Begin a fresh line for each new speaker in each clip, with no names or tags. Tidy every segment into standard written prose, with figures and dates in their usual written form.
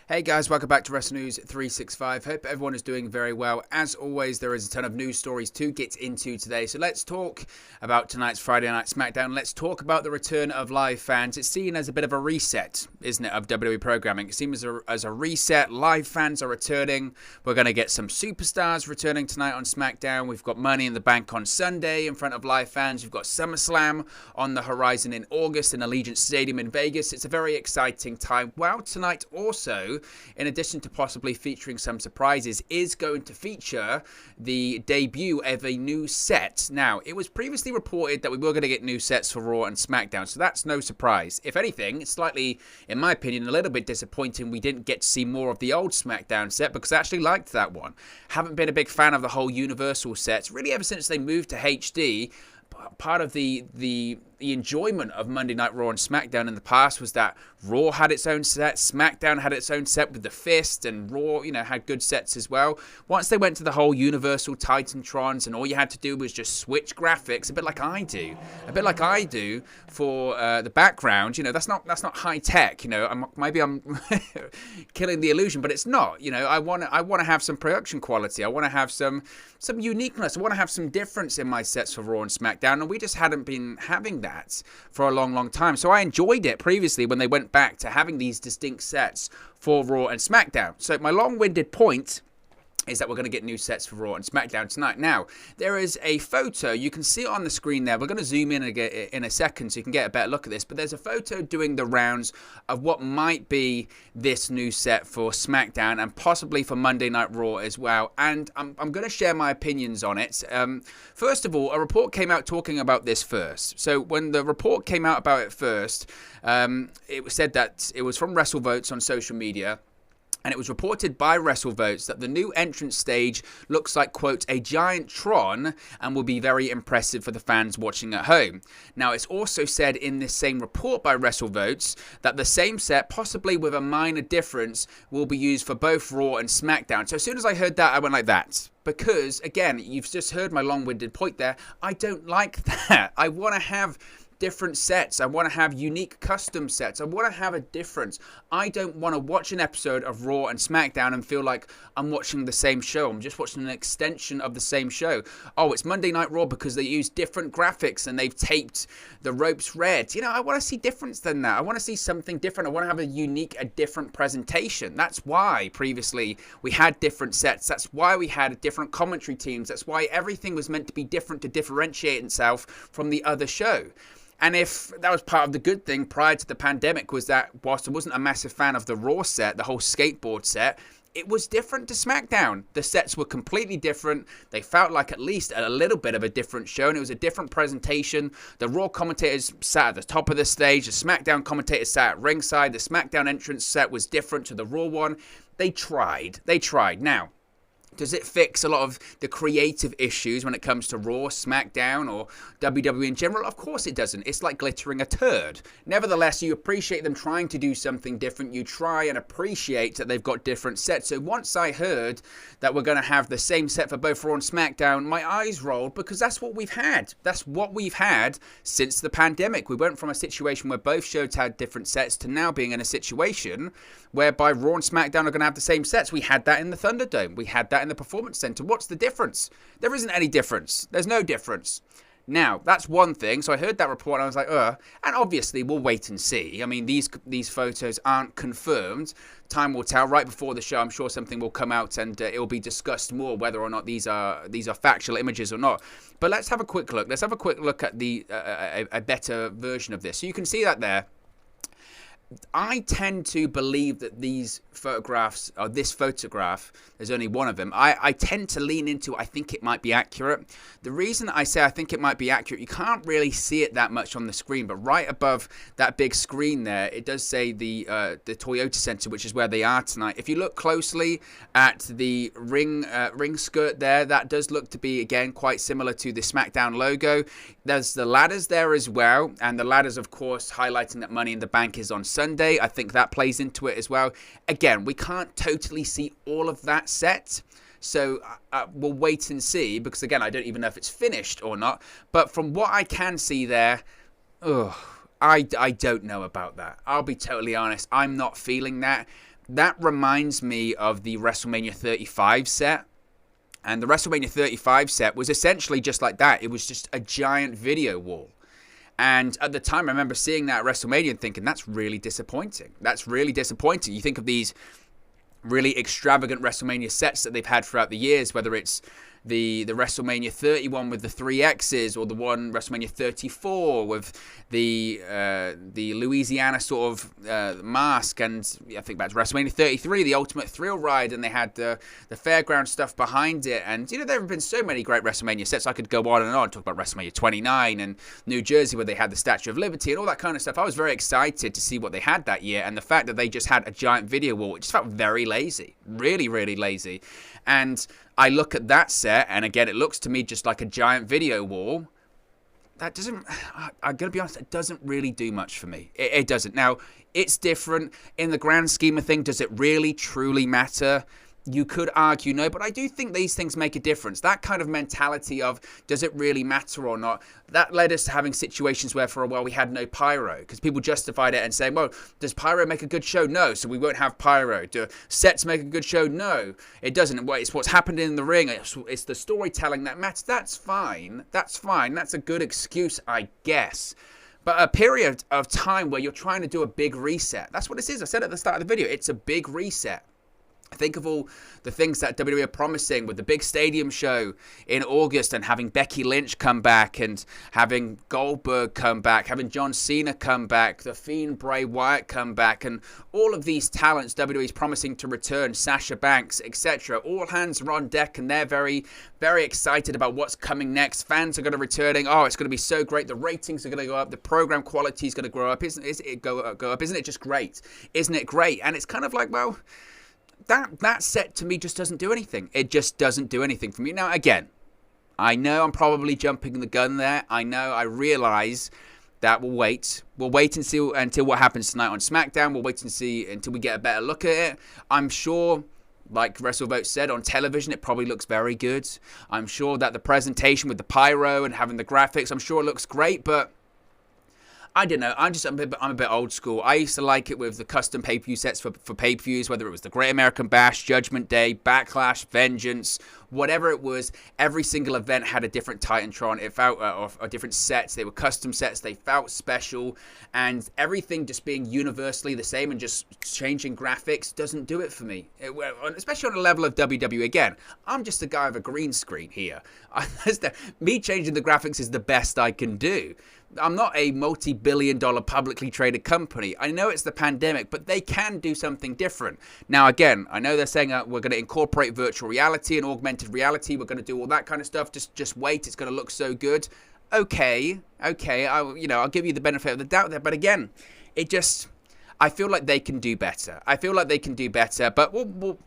Hey guys, welcome back to Wrestle News 365. Hope everyone is doing very well. As always, there is a ton of news stories to get into today. So let's talk about tonight's Friday Night SmackDown. Let's talk about the return of live fans. It's seen as a bit of a reset, isn't it, of WWE programming. It seems as a reset. Live fans are returning. We're going to get some superstars returning tonight on SmackDown. We've got Money in the Bank on Sunday in front of live fans. We've got SummerSlam on the horizon in August in Allegiant Stadium in Vegas. It's a very exciting time. Well, tonight also, in addition to possibly featuring some surprises, is going to feature the debut of a new set. Now, it was previously reported that we were going to get new sets for Raw and SmackDown, so that's no surprise. If anything, it's slightly, in my opinion, a little bit disappointing we didn't get to see more of the old SmackDown set, because I actually liked that one. Haven't been a big fan of the whole Universal sets, really ever since they moved to HD. Part of the enjoyment of Monday Night Raw and SmackDown in the past was that Raw had its own set, SmackDown had its own set with the Fist, and Raw, had good sets as well. Once they went to the whole Universal Titantrons and all you had to do was just switch graphics, a bit like I do for the background, that's not high tech, maybe I'm killing the illusion, but it's not. I want to have some production quality. I want to have some uniqueness. I want to have some difference in my sets for Raw and SmackDown, and we just hadn't been having that for a long time. So I enjoyed it previously when they went back to having these distinct sets for Raw and SmackDown. So my long-winded point is that we're going to get new sets for Raw and SmackDown tonight. Now, there is a photo. You can see it on the screen there. We're going to zoom in in a second so you can get a better look at this. But there's a photo doing the rounds of what might be this new set for SmackDown and possibly for Monday Night Raw as well. And I'm going to share my opinions on it. First of all, a report came out talking about this first. So when the report came out about it first, it was said that it was from WrestleVotes on social media. And it was reported by WrestleVotes that the new entrance stage looks like, quote, a giant Tron and will be very impressive for the fans watching at home. Now, it's also said in this same report by WrestleVotes that the same set, possibly with a minor difference, will be used for both Raw and SmackDown. So as soon as I heard that, I went like that. Because, again, you've just heard my long-winded point there. I don't like that. I want to have different sets. I want to have unique custom sets. I want to have a difference. I don't want to watch an episode of Raw and SmackDown and feel like I'm watching the same show. I'm just watching an extension of the same show. Oh, it's Monday Night Raw because they use different graphics and they've taped the ropes red. I want to see difference than that. I want to see something different. I want to have a different presentation. That's why previously we had different sets. That's why we had different commentary teams. That's why everything was meant to be different to differentiate itself from the other show. And if that was part of the good thing prior to the pandemic, was that whilst I wasn't a massive fan of the Raw set, the whole skateboard set, it was different to SmackDown. The sets were completely different. They felt like at least a little bit of a different show, and it was a different presentation. The Raw commentators sat at the top of the stage. The SmackDown commentators sat at ringside. The SmackDown entrance set was different to the Raw one. They tried. Now, does it fix a lot of the creative issues when it comes to Raw, SmackDown, or WWE in general? Of course it doesn't. It's like glittering a turd. Nevertheless, you appreciate them trying to do something different. You try and appreciate that they've got different sets. So once I heard that we're going to have the same set for both Raw and SmackDown, my eyes rolled, because that's what we've had. That's what we've had since the pandemic. We went from a situation where both shows had different sets to now being in a situation whereby Raw and SmackDown are going to have the same sets. We had that in the Thunderdome. We had that in the Performance Center. What's the difference? There isn't any difference. There's no difference. Now, that's one thing. So I heard that report and I was like, and obviously we'll wait and see. I mean, these photos aren't confirmed. Time will tell. Right before the show, I'm sure something will come out and it will be discussed more whether or not these are factual images or not. But let's have a quick look. Let's have a quick look at a better version of this. So you can see that there. I tend to believe that these photographs, or this photograph, there's only one of them, I tend to lean into, I think it might be accurate. The reason I say I think it might be accurate, you can't really see it that much on the screen, but right above that big screen there, it does say the Toyota Center, which is where they are tonight. If you look closely at the ring skirt there, that does look to be, again, quite similar to the SmackDown logo. There's the ladders there as well, and the ladders, of course, highlighting that Money in the Bank is on Sunday. I think that plays into it as well. Again, we can't totally see all of that set, so we'll wait and see, because again, I don't even know if it's finished or not. But from what I can see there, I don't know about that. I'll be totally honest. I'm not feeling that. that reminds me of the WrestleMania 35 set. And the WrestleMania 35 set was essentially just like that. It was just a giant video wall. And at the time, I remember seeing that at WrestleMania and thinking, that's really disappointing. That's really disappointing. You think of these really extravagant WrestleMania sets that they've had throughout the years, whether it's the WrestleMania 31 with the 3Xs, or the one WrestleMania 34 with the Louisiana sort of mask, and I think back to WrestleMania 33, the Ultimate Thrill Ride, and they had the fairground stuff behind it. And there have been so many great WrestleMania sets. I could go on and on, talk about WrestleMania 29 and New Jersey, where they had the Statue of Liberty and all that kind of stuff. I was very excited to see what they had that year, and the fact that they just had a giant video wall, it just felt very lazy, really, really lazy. And I look at that set, and again, it looks to me just like a giant video wall. That doesn't, I'm going to be honest, it doesn't really do much for me. It doesn't. Now, it's different. In the grand scheme of things, does it really, truly matter? You could argue no, but I do think these things make a difference. That kind of mentality of, does it really matter or not, that led us to having situations where for a while we had no pyro, because people justified it and saying, well, does pyro make a good show? No, so we won't have pyro. Do sets make a good show? No, it doesn't. It's what's happened in the ring. It's the storytelling that matters. That's fine. That's fine. That's a good excuse, I guess. But a period of time where you're trying to do a big reset, that's what this is. I said at the start of the video, it's a big reset. Think of all the things that WWE are promising with the big stadium show in August, and having Becky Lynch come back, and having Goldberg come back, having John Cena come back, The Fiend Bray Wyatt come back, and all of these talents WWE is promising to return, Sasha Banks, etc. All hands are on deck, and they're very, very excited about what's coming next. Fans are going to be returning. Oh, it's going to be so great. The ratings are going to go up. The program quality is going to grow up. Isn't it go up? Isn't it just great? Isn't it great? And it's kind of like, well, that set to me just doesn't do anything. It just doesn't do anything for me. Now, again, I know I'm probably jumping the gun there. I realize that we'll wait. We'll wait and see until what happens tonight on SmackDown. We'll wait and see until we get a better look at it. I'm sure, like WrestleVote said, on television it probably looks very good. I'm sure that the presentation with the pyro and having the graphics, I'm sure it looks great, but I don't know. I'm a bit old school. I used to like it with the custom pay-per-view sets for pay-per-views, whether it was the Great American Bash, Judgment Day, Backlash, Vengeance, whatever it was. Every single event had a different Titantron. It felt or different sets. They were custom sets. They felt special, and everything just being universally the same and just changing graphics doesn't do it for me. Especially on a level of WWE. Again, I'm just a guy with a green screen here. Me changing the graphics is the best I can do. I'm not a multi-billion-dollar publicly traded company. I know it's the pandemic, but they can do something different. Now, again, I know they're saying we're going to incorporate virtual reality and augmented reality. We're going to do all that kind of stuff. Just wait. It's going to look so good. Okay. I'll give you the benefit of the doubt there. But again, I feel like they can do better. But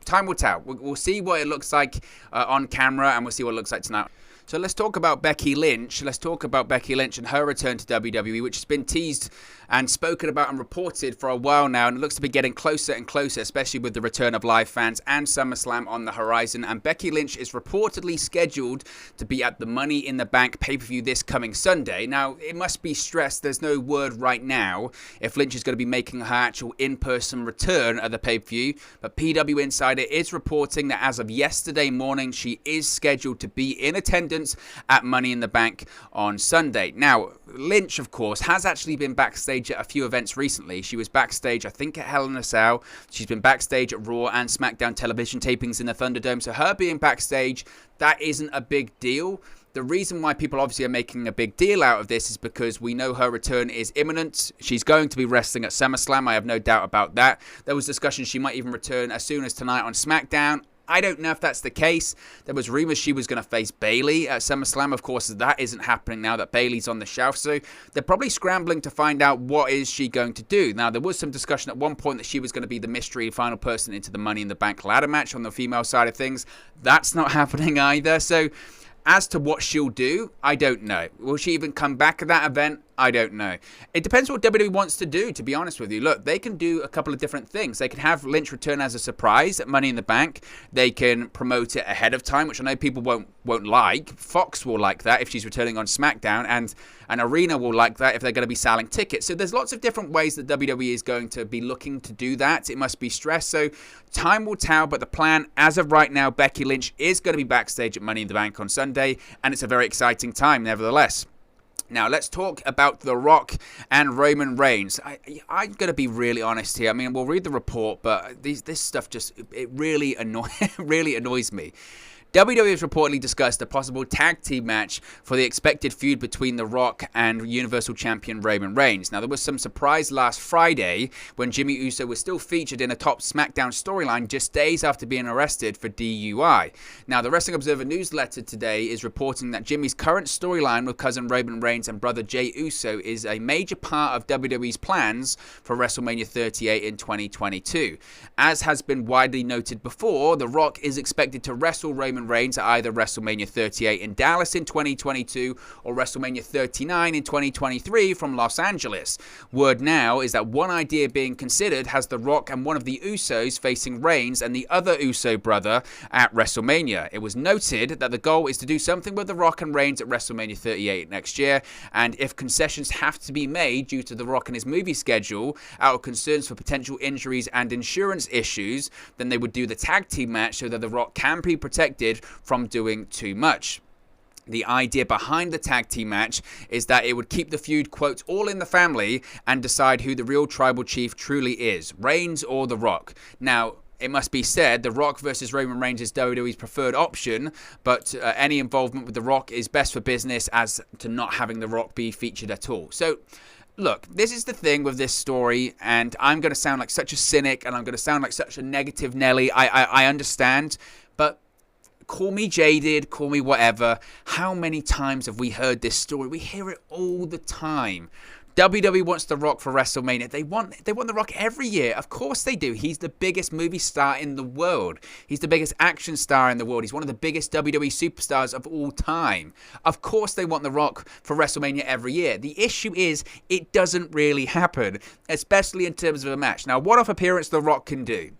time will tell. We'll see what it looks like on camera, and we'll see what it looks like tonight. So let's talk about Becky Lynch. Let's talk about Becky Lynch and her return to WWE, which has been teased and spoken about and reported for a while now, and it looks to be getting closer and closer, especially with the return of live fans and SummerSlam on the horizon. And Becky Lynch is reportedly scheduled to be at the Money in the Bank pay-per-view this coming Sunday. Now, it must be stressed, there's no word right now if Lynch is going to be making her actual in-person return at the pay-per-view, but PW Insider is reporting that as of yesterday morning, she is scheduled to be in attendance at Money in the Bank on Sunday. Now, Lynch, of course, has actually been backstage at a few events recently. She was backstage, I think, at Hell in a Cell. She's been backstage at Raw and SmackDown television tapings in the Thunderdome. So her being backstage, that isn't a big deal. The reason why people obviously are making a big deal out of this is because we know her return is imminent. She's going to be wrestling at SummerSlam. I have no doubt about that. There was discussion she might even return as soon as tonight on SmackDown. I don't know if that's the case. There was rumors she was going to face Bayley at SummerSlam. Of course, that isn't happening now that Bayley's on the shelf. So they're probably scrambling to find out what is she going to do. Now, there was some discussion at one point that she was going to be the mystery final person into the Money in the Bank ladder match on the female side of things. That's not happening either. So as to what she'll do, I don't know. Will she even come back at that event? I don't know. It depends what WWE wants to do, to be honest with you. Look, they can do a couple of different things. They can have Lynch return as a surprise at Money in the Bank. They can promote it ahead of time, which I know people won't like. Fox will like that if she's returning on SmackDown, and an arena will like that if they're going to be selling tickets. So there's lots of different ways that WWE is going to be looking to do that. It must be stressed. So time will tell, but the plan as of right now, Becky Lynch is going to be backstage at Money in the Bank on Sunday, and it's a very exciting time nevertheless. Now, let's talk about The Rock and Roman Reigns. I'm going to be really honest here. I mean, we'll read the report, but this stuff it really annoys me. WWE has reportedly discussed a possible tag team match for the expected feud between The Rock and Universal Champion Roman Reigns. Now, there was some surprise last Friday when Jimmy Uso was still featured in a top SmackDown storyline just days after being arrested for DUI. Now, the Wrestling Observer newsletter today is reporting that Jimmy's current storyline with cousin Roman Reigns and brother Jey Uso is a major part of WWE's plans for WrestleMania 38 in 2022. As has been widely noted before, The Rock is expected to wrestle Roman Reigns at either WrestleMania 38 in Dallas in 2022 or WrestleMania 39 in 2023 from Los Angeles. Word now is that one idea being considered has The Rock and one of the Usos facing Reigns and the other Uso brother at WrestleMania. It was noted that the goal is to do something with The Rock and Reigns at WrestleMania 38 next year, and if concessions have to be made due to The Rock and his movie schedule out of concerns for potential injuries and insurance issues, then they would do the tag team match so that The Rock can be protected from doing too much. The idea behind the tag team match is that it would keep the feud, quote, all in the family and decide who the real tribal chief truly is, Reigns or The Rock. Now, it must be said, The Rock versus Roman Reigns is WWE's preferred option, but any involvement with The Rock is best for business as to not having The Rock be featured at all. So, look, this is the thing with this story, and I'm going to sound like such a cynic, and I'm going to sound like such a negative Nelly. I understand, but call me jaded, call me whatever. How many times have we heard this story? We hear it all the time. WWE wants The Rock for WrestleMania. They want The Rock every year. Of course they do. He's the biggest movie star in the world. He's the biggest action star in the world. He's one of the biggest WWE superstars of all time. Of course they want The Rock for WrestleMania every year. The issue is it doesn't really happen, especially in terms of a match. Now, what off appearance The Rock can do?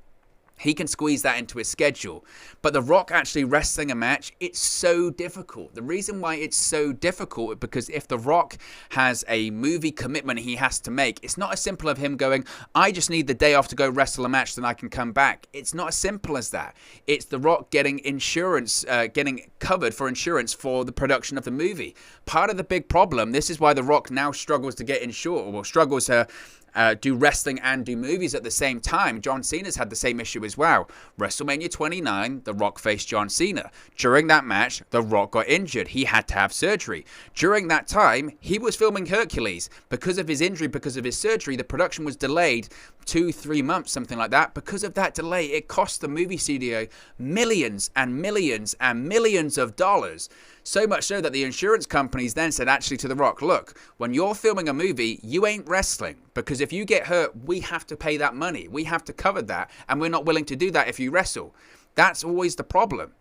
He can squeeze that into his schedule. But The Rock actually wrestling a match, it's so difficult. The reason why it's so difficult is because if The Rock has a movie commitment he has to make, it's not as simple of him going, I just need the day off to go wrestle a match, then I can come back. It's not as simple as that. It's The Rock getting insurance, getting covered for insurance for the production of the movie. Part of the big problem, this is why The Rock now struggles to get insured, or struggles to do wrestling and do movies at the same time. John Cena's had the same issue as well. WrestleMania 29, The Rock faced John Cena. During that match, The Rock got injured. He had to have surgery. During that time, he was filming Hercules. Because of his injury, because of his surgery, the production was delayed 2-3 months, something like that. Because of that delay, it cost the movie studio millions and millions and millions of dollars. So much so that the insurance companies then said actually to The Rock, look, when you're filming a movie, you ain't wrestling. Because if you get hurt, we have to pay that money. We have to cover that. And we're not willing to do that if you wrestle. That's always the problem.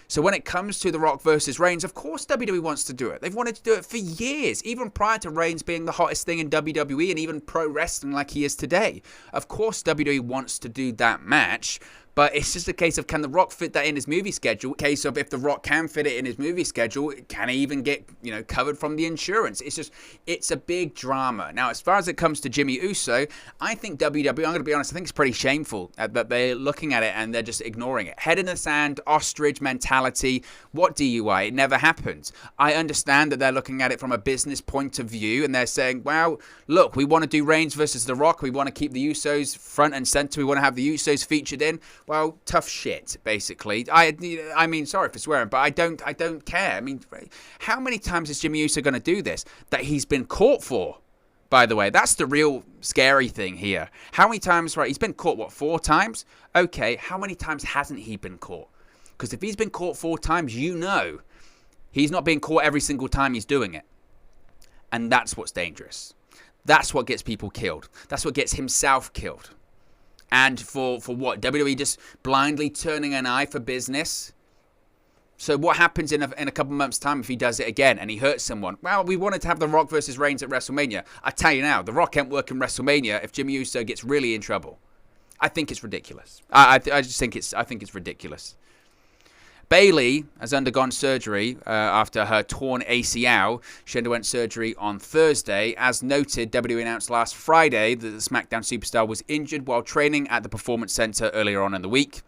So when it comes to The Rock versus Reigns, of course WWE wants to do it. They've wanted to do it for years, even prior to Reigns being the hottest thing in WWE and even pro wrestling like he is today. Of course WWE wants to do that match. But it's just a case of, can The Rock fit that in his movie schedule? Case of, if The Rock can fit it in his movie schedule, can he even get, covered from the insurance? It's a big drama. Now, as far as it comes to Jimmy Uso, I think WWE, I'm going to be honest, I think it's pretty shameful that they're looking at it and they're just ignoring it. Head in the sand, ostrich mentality. What DUI? It never happened. I understand that they're looking at it from a business point of view and they're saying, well, look, we want to do Reigns versus The Rock. We want to keep the Usos front and center. We want to have the Usos featured in. Well, tough shit, basically. I mean, sorry for swearing, but I don't care. I mean, how many times is Jimmy Uso going to do this that he's been caught for? By the way, that's the real scary thing here. How many times, right, he's been caught, 4 times? Okay, how many times hasn't he been caught? Because if he's been caught 4 times, he's not being caught every single time he's doing it. And that's what's dangerous. That's what gets people killed. That's what gets himself killed. And for what? WWE just blindly turning an eye for business? So what happens in a couple months' time if he does it again and he hurts someone? Well, we wanted to have The Rock versus Reigns at WrestleMania. I tell you now, The Rock can't work in WrestleMania if Jimmy Uso gets really in trouble. I think it's ridiculous. I think it's ridiculous. Bayley has undergone surgery after her torn ACL. She underwent surgery on Thursday. As noted, WWE announced last Friday that the SmackDown superstar was injured while training at the Performance Center earlier on in the week.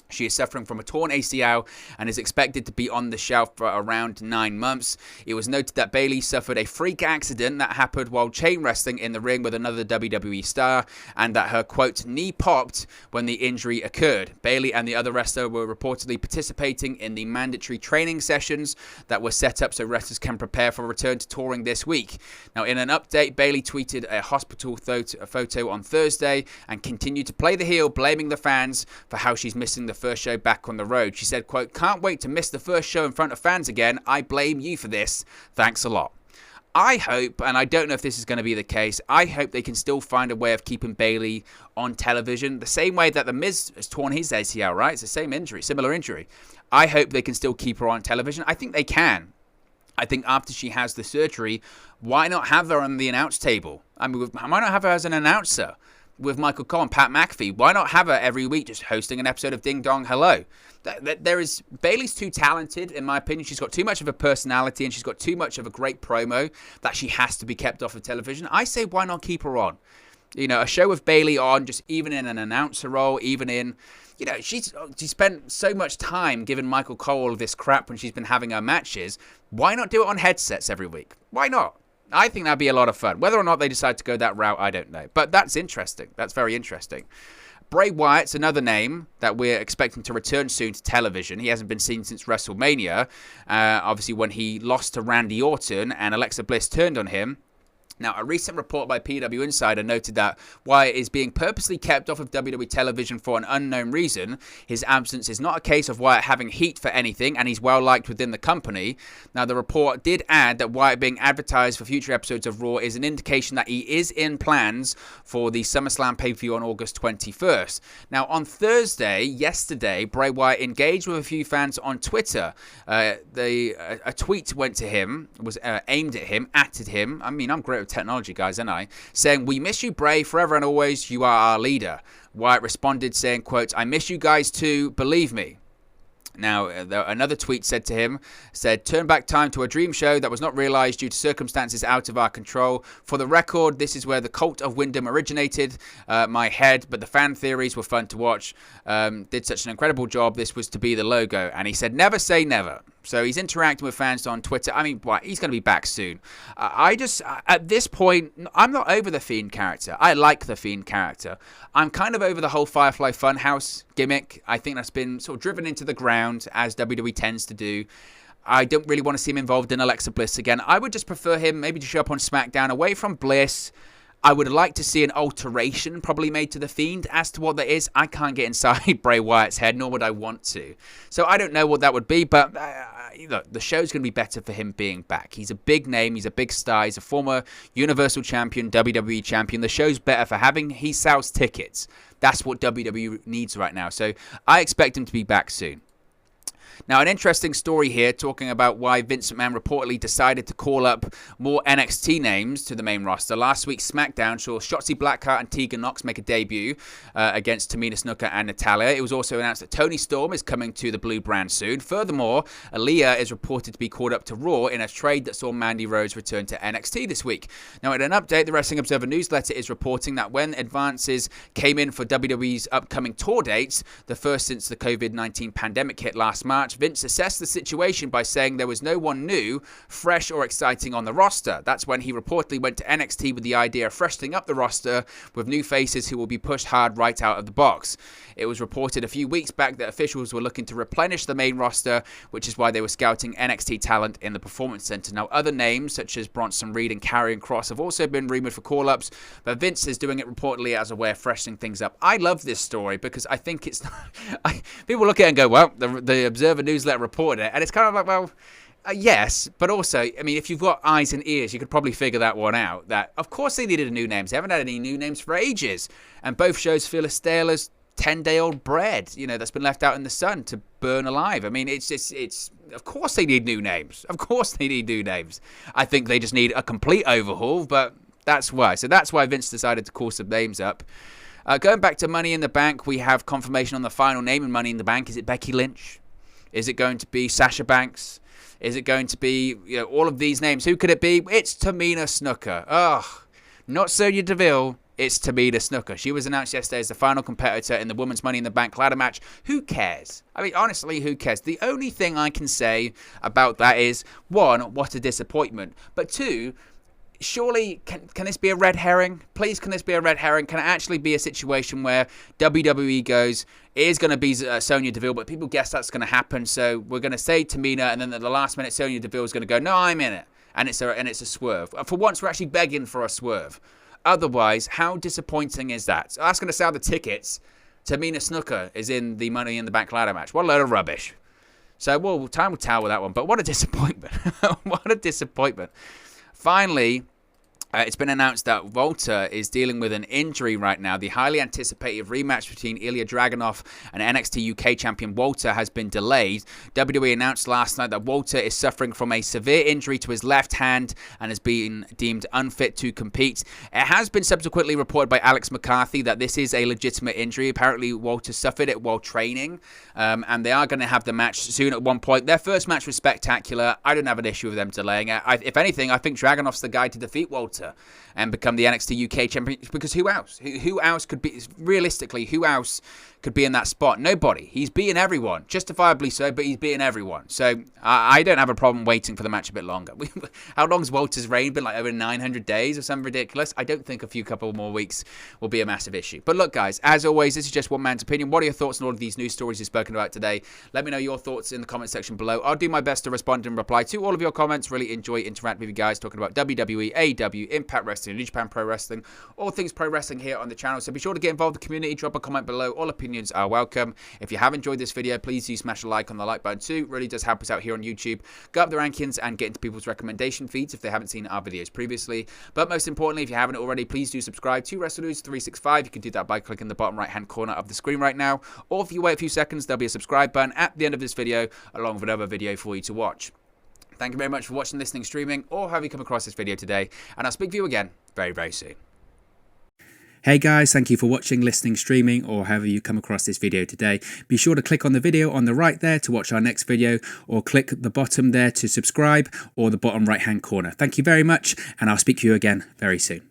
She is suffering from a torn ACL and is expected to be on the shelf for around 9 months. It was noted that Bayley suffered a freak accident that happened while chain wrestling in the ring with another WWE star, and that her, quote, knee popped when the injury occurred. Bayley and the other wrestler were reportedly participating in the mandatory training sessions that were set up so wrestlers can prepare for a return to touring this week. Now, in an update, Bayley tweeted a hospital photo on Thursday and continued to play the heel, blaming the fans for how she's missing the first show back on the road. She said, quote, can't wait to miss the first show in front of fans again. I blame you for this. Thanks a lot. I hope, and I don't know if this is going to be the case, I hope they can still find a way of keeping Bayley on television the same way that The Miz has torn his ACL, right? It's the same injury, similar injury. I hope they can still keep her on television. I think they can. I think after she has the surgery, why not have her on the announce table? I mean, why not have her as an announcer with Michael Cole and Pat McAfee? Why not have her every week just hosting an episode of Ding Dong Hello? Bayley's too talented, in my opinion. She's got too much of a personality and she's got too much of a great promo that she has to be kept off of television. I say, why not keep her on? You know, a show with Bayley on, just even in an announcer role, even in, you know, she spent so much time giving Michael Cole all of this crap when she's been having her matches. Why not do it on headsets every week? Why not? I think that'd be a lot of fun. Whether or not they decide to go that route, I don't know. But that's interesting. That's very interesting. Bray Wyatt's another name that we're expecting to return soon to television. He hasn't been seen since WrestleMania. Obviously, when he lost to Randy Orton and Alexa Bliss turned on him. Now, a recent report by PW Insider noted that Wyatt is being purposely kept off of WWE television for an unknown reason. His absence is not a case of Wyatt having heat for anything, and he's well liked within the company. Now, the report did add that Wyatt being advertised for future episodes of Raw is an indication that he is in plans for the SummerSlam pay-per-view on August 21st. Now, on Thursday, yesterday, Bray Wyatt engaged with a few fans on Twitter. A tweet went to him, was aimed at him, atted him. I mean, I'm great with technology, guys, aren't I? Saying, we miss you, Bray, forever and always. You are our leader. Wyatt responded saying, quote, I miss you guys too, believe me. Now, another tweet said, turn back time to a dream show that was not realized due to circumstances out of our control. For the record, this is where the cult of Wyndham originated, my head, but the fan theories were fun to watch. Did such an incredible job. This was to be the logo. And he said, never say never. So he's interacting with fans on Twitter. I mean, he's going to be back soon. At this point, I'm not over the Fiend character. I like the Fiend character. I'm kind of over the whole Firefly Funhouse gimmick. I think that's been sort of driven into the ground, as WWE tends to do. I don't really want to see him involved in Alexa Bliss again. I would just prefer him maybe to show up on SmackDown away from Bliss. I would like to see an alteration probably made to The Fiend. As to what that is, I can't get inside Bray Wyatt's head, nor would I want to. So I don't know what that would be, but look, the show's going to be better for him being back. He's a big name. He's a big star. He's a former Universal Champion, WWE Champion. The show's better for having. He sells tickets. That's what WWE needs right now. So I expect him to be back soon. Now, an interesting story here talking about why Vince McMahon reportedly decided to call up more NXT names to the main roster. Last week, SmackDown saw Shotzi Blackheart and Tegan Nox make a debut against Tamina Snuka and Natalya. It was also announced that Toni Storm is coming to the blue brand soon. Furthermore, Aaliyah is reported to be called up to Raw in a trade that saw Mandy Rose return to NXT this week. Now, in an update, the Wrestling Observer newsletter is reporting that when advances came in for WWE's upcoming tour dates, the first since the COVID-19 pandemic hit last March, Vince assessed the situation by saying there was no one new, fresh or exciting on the roster. That's when he reportedly went to NXT with the idea of freshening up the roster with new faces who will be pushed hard right out of the box. It was reported a few weeks back that officials were looking to replenish the main roster, which is why they were scouting NXT talent in the Performance Center. Now, other names such as Bronson Reed and Karrion Kross have also been rumored for call-ups, but Vince is doing it reportedly as a way of freshening things up. I love this story because I think it's... people look at it and go, well, the Observer newsletter reported it, and it's kind of like, well... yes, but also, I mean, if you've got eyes and ears, you could probably figure that one out. That, of course, they needed new names. They haven't had any new names for ages. And both shows feel as stale as 10-day-old bread, that's been left out in the sun to burn alive. I mean, it's of course they need new names. Of course they need new names. I think they just need a complete overhaul, but that's why. So that's why Vince decided to call some names up. Going back to Money in the Bank, we have confirmation on the final name in Money in the Bank. Is it Becky Lynch? Is it going to be Sasha Banks? Is it going to be all of these names? Who could it be? It's Tamina Snuka. Oh, not Sonya Deville. It's Tamina Snuka. She was announced yesterday as the final competitor in the Women's Money in the Bank ladder match. Who cares? I mean, honestly, who cares? The only thing I can say about that is, one, what a disappointment. But two, surely, can this be a red herring? Please, can this be a red herring? Can it actually be a situation where WWE goes, it is going to be Sonya Deville, but people guess that's going to happen, so we're going to say Tamina, and then at the last minute, Sonya Deville is going to go, no, I'm in it. And it's a swerve. For once, we're actually begging for a swerve. Otherwise, how disappointing is that? So that's going to sell the tickets. Tamina Snuka is in the Money in the Bank ladder match. What a load of rubbish. So, well, time will tell with that one. But what a disappointment. What a disappointment. Finally, it's been announced that Walter is dealing with an injury right now. The highly anticipated rematch between Ilya Dragunov and NXT UK champion Walter has been delayed. WWE announced last night that Walter is suffering from a severe injury to his left hand and has been deemed unfit to compete. It has been subsequently reported by Alex McCarthy that this is a legitimate injury. Apparently, Walter suffered it while training, and they are going to have the match soon at one point. Their first match was spectacular. I don't have an issue with them delaying it. If anything, I think Dragunov's the guy to defeat Walter and become the NXT UK champion, because who else? Who else could be, realistically, who else could be in that spot? Nobody. He's beaten everyone, justifiably so, but he's beaten everyone. So I don't have a problem waiting for the match a bit longer. How long's Walter's reign been? Like over 900 days or something ridiculous? I don't think a couple more weeks will be a massive issue. But look, guys, as always, this is just one man's opinion. What are your thoughts on all of these news stories we've spoken about today? Let me know your thoughts in the comment section below. I'll do my best to respond and reply to all of your comments. Really enjoy interacting with you guys, talking about WWE, AEW, Impact Wrestling, New Japan Pro Wrestling, all things pro wrestling here on the channel. So be sure to get involved in the community, drop a comment below. All opinions are welcome. If you have enjoyed this video, please do smash a like on the like button too. It really does help us out here on YouTube. Go up the rankings and get into people's recommendation feeds if they haven't seen our videos previously. But most importantly, if you haven't already, please do subscribe to WrestleNews 365. You can do that by clicking the bottom right hand corner of the screen right now. Or if you wait a few seconds, there'll be a subscribe button at the end of this video along with another video for you to watch. Thank you very much for watching, listening, streaming, or have you come across this video today. And I'll speak to you again very, very soon. Hey guys, thank you for watching, listening, streaming, or however you come across this video today. Be sure to click on the video on the right there to watch our next video, or click the bottom there to subscribe, or the bottom right hand corner. Thank you very much, and I'll speak to you again very soon.